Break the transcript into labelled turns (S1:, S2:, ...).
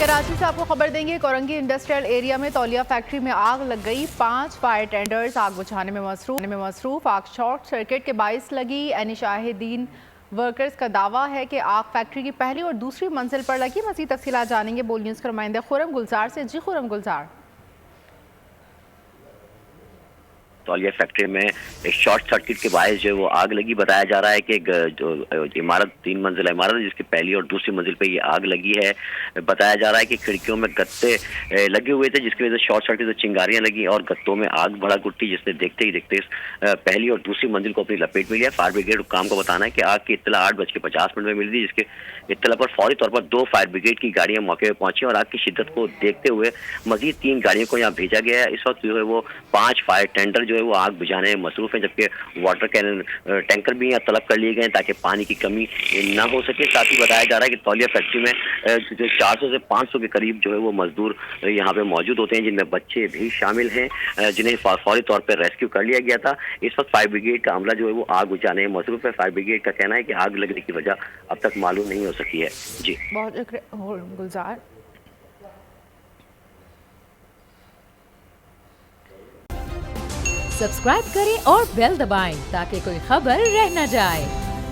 S1: कराची से आपको खबर देंगे। कोरंगी इंडस्ट्रियल एरिया में तौलिया फैक्ट्री में आग लग गई। 5 फायर टेंडर्स आग बुझाने में मसरूफ। आग शॉर्ट सर्किट के बाइस लगी। एनी शाहिदीन वर्कर्स का दावा है कि आग फैक्ट्री की पहली और दूसरी मंजिल पर लगी। मज़ीद तफसीलात जानेंगे बोल न्यूज़ के नुमाइंदे खुरम गुलजार से। जी खुरम गुलजार।
S2: तौलिया फैक्ट्री में एक शॉर्ट सर्किट के बायस जो है वो आग लगी। बताया जा रहा है कि जो इमारत 3 मंजिला इमारत है जिसकी पहली और दूसरी मंजिल पे ये आग लगी है। बताया जा रहा है कि खिड़कियों में गत्ते लगे हुए थे जिसकी वजह से शॉर्ट सर्किट से चिंगारियां लगी और गत्तों में आग भड़क उठी, जिसने देखते ही देखते पहली और दूसरी मंजिल को अपनी लपेट में लिया। फायर ब्रिगेड काम का बताना है कि आग की इत्तला 8:50 में मिली थी, जिसके इत्तला पर फौरी तौर पर 2 फायर ब्रिगेड की गाड़ियां मौके पर पहुंची और आग की शिद्दत को देखते हुए मजीद 3 गाड़ियों को यहाँ भेजा गया है। इस वक्त जो है वो 5 फायर टेंडर जो है वो आग बुझाने में मसरूफ है, जबकि वाटर कैनन टैंकर भी यहाँ तलब कर लिए गए ताकि पानी की कमी ना हो सके। साथ ही बताया जा रहा है कि तौलिया फैक्ट्री में जो 400 से 500 के करीब जो है वो मजदूर यहाँ पे मौजूद होते हैं, जिनमें बच्चे भी शामिल हैं, जिन्हें फौरी तौर पर रेस्क्यू कर लिया गया था। इस वक्त फायर ब्रिगेड का अमला जो है वो आग बुझाने में मसरूफ है। फायर ब्रिगेड का कहना है कि आग लगने की वजह अब तक मालूम नहीं हो सकी है। जी
S1: बहुत गुलजार।
S3: सब्सक्राइब करें और बेल दबाएं ताकि कोई खबर रह न जाए।